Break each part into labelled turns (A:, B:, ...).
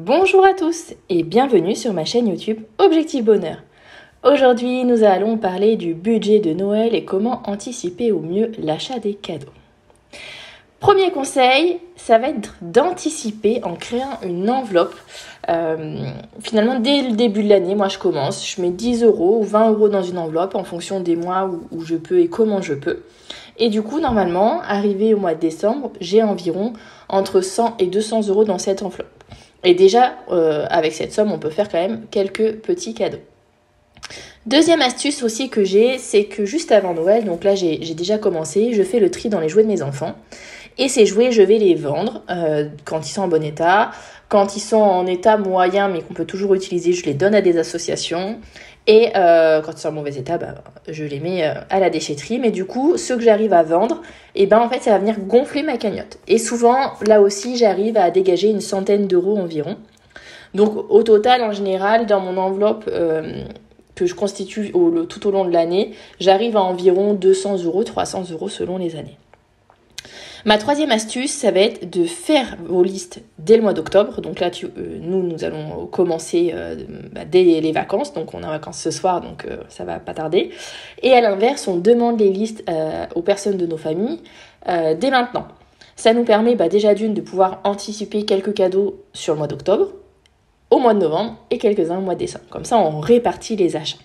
A: Bonjour à tous et bienvenue sur ma chaîne YouTube Objectif Bonheur. Aujourd'hui, nous allons parler du budget de Noël et comment anticiper au mieux l'achat des cadeaux. Premier conseil, ça va être d'anticiper en créant une enveloppe. Finalement, dès le début de l'année, moi je commence, je mets 10 euros ou 20 euros dans une enveloppe en fonction des mois où je peux et comment je peux. Et du coup, normalement, arrivé au mois de décembre, j'ai environ entre 100 et 200 euros dans cette enveloppe. Et déjà, avec cette somme, on peut faire quand même quelques petits cadeaux. Deuxième astuce aussi que j'ai, c'est que juste avant Noël, donc là j'ai déjà commencé, je fais le tri dans les jouets de mes enfants. Et ces jouets, je vais les vendre quand ils sont en bon état. Quand ils sont en état moyen, mais qu'on peut toujours utiliser, je les donne à des associations. Et quand ils sont en mauvais état, je les mets à la déchetterie. Mais du coup, ceux que j'arrive à vendre, en fait, ça va venir gonfler ma cagnotte. Et souvent, là aussi, j'arrive à dégager une centaine d'euros environ. Donc, au total, en général, dans mon enveloppe que je constitue tout au long de l'année, j'arrive à environ 200 euros, 300 euros selon les années. Ma troisième astuce, ça va être de faire vos listes dès le mois d'octobre. Donc là, nous allons commencer dès les vacances. Donc on est en vacances ce soir, donc ça va pas tarder. Et à l'inverse, on demande les listes aux personnes de nos familles dès maintenant. Ça nous permet déjà d'une de pouvoir anticiper quelques cadeaux sur le mois d'octobre, au mois de novembre et quelques-uns au mois de décembre. Comme ça, on répartit les achats.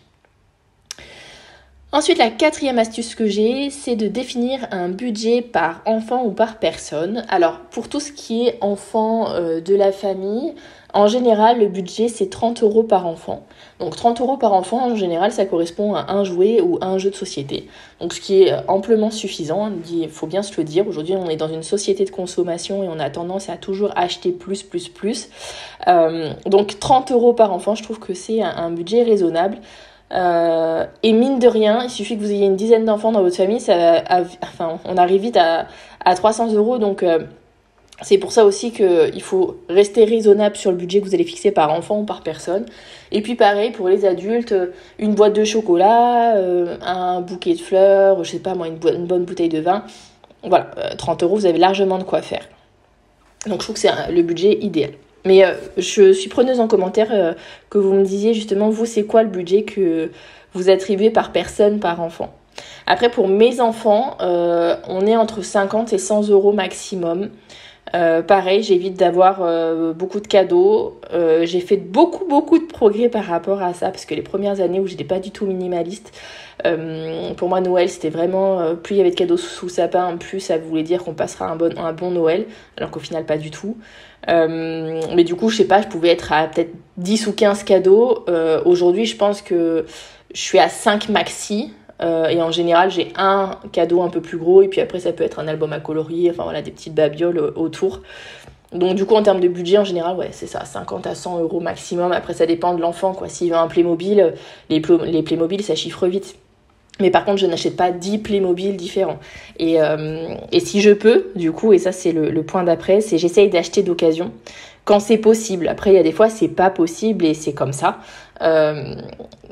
A: Ensuite, la quatrième astuce que j'ai, c'est de définir un budget par enfant ou par personne. Alors, pour tout ce qui est enfant de la famille, en général, le budget, c'est 30 euros par enfant. Donc, 30 euros par enfant, en général, ça correspond à un jouet ou à un jeu de société. Donc, ce qui est amplement suffisant, il faut bien se le dire. Aujourd'hui, on est dans une société de consommation et on a tendance à toujours acheter plus. Donc, 30 euros par enfant, je trouve que c'est un budget raisonnable. Et mine de rien, il suffit que vous ayez une dizaine d'enfants dans votre famille, on arrive vite à 300 euros. Donc c'est pour ça aussi qu'il faut rester raisonnable sur le budget que vous allez fixer par enfant ou par personne. Et puis pareil pour les adultes, une boîte de chocolat, un bouquet de fleurs, je sais pas moi, une bonne bouteille de vin. Voilà, 30 euros, vous avez largement de quoi faire. Donc je trouve que c'est le budget idéal. Mais je suis preneuse en commentaire que vous me disiez justement, vous, c'est quoi le budget que vous attribuez par personne, par enfant. Après, pour mes enfants, on est entre 50 et 100 euros maximum. Pareil, j'évite d'avoir beaucoup de cadeaux. J'ai fait beaucoup de progrès par rapport à ça, parce que les premières années où j'étais pas du tout minimaliste, pour moi Noël c'était vraiment plus il y avait de cadeaux sous le sapin, plus ça voulait dire qu'on passera un bon Noël, alors qu'au final pas du tout. Mais du coup je sais pas, je pouvais être à peut-être 10 ou 15 cadeaux. Aujourd'hui je pense que je suis à 5 maxi. Et en général j'ai un cadeau un peu plus gros et puis après ça peut être un album à colorier, enfin voilà, des petites babioles autour. Donc du coup en termes de budget en général, ouais, c'est ça, 50 à 100 euros maximum. Après ça dépend de l'enfant, quoi. S'il veut un Playmobil, les Playmobil ça chiffre vite. Mais par contre je n'achète pas 10 Playmobil différents. Et si je peux, du coup, et ça c'est le point d'après, c'est j'essaye d'acheter d'occasion quand c'est possible. Après il y a des fois c'est pas possible et c'est comme ça.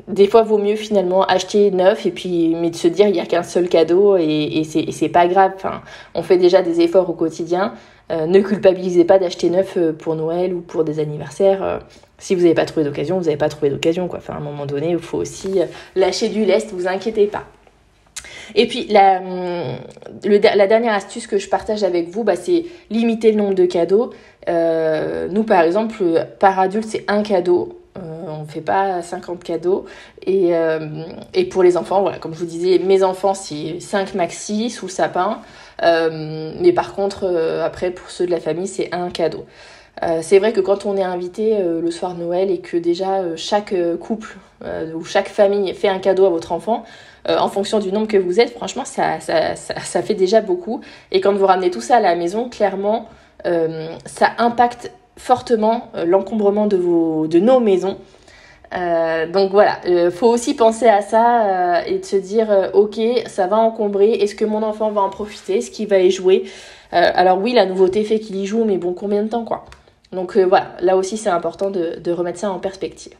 A: Des fois vaut mieux finalement acheter neuf mais de se dire il y a qu'un seul cadeau et c'est pas grave. Enfin, on fait déjà des efforts au quotidien. Ne culpabilisez pas d'acheter neuf pour Noël ou pour des anniversaires. Si vous n'avez pas trouvé d'occasion, vous n'avez pas trouvé d'occasion, quoi. Enfin, à un moment donné, il faut aussi lâcher du lest, vous inquiétez pas. Et puis la dernière astuce que je partage avec vous, c'est limiter le nombre de cadeaux. Nous par exemple, par adulte c'est un cadeau. On ne fait pas 50 cadeaux. Et pour les enfants, voilà, comme je vous disais, mes enfants c'est 5 maxi sous le sapin. Mais par contre, après pour ceux de la famille, c'est un cadeau. C'est vrai que quand on est invité le soir de Noël et que déjà chaque couple ou chaque famille fait un cadeau à votre enfant, en fonction du nombre que vous êtes, franchement ça fait déjà beaucoup. Et quand vous ramenez tout ça à la maison, clairement ça impacte fortement l'encombrement de nos maisons. Donc voilà, faut aussi penser à ça et de se dire ok, ça va encombrer, est-ce que mon enfant va en profiter, est-ce qu'il va y jouer. Alors oui, la nouveauté fait qu'il y joue, mais bon, combien de temps, quoi. Donc voilà, là aussi c'est important de remettre ça en perspective.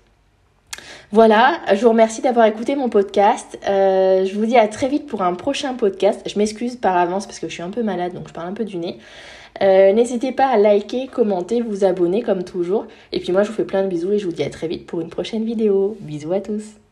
A: Voilà, je vous remercie d'avoir écouté mon podcast. Je vous dis à très vite pour un prochain podcast. Je m'excuse par avance parce que je suis un peu malade, donc je parle un peu du nez. N'hésitez pas à liker, commenter, vous abonner comme toujours. Et puis moi, je vous fais plein de bisous et je vous dis à très vite pour une prochaine vidéo. Bisous à tous.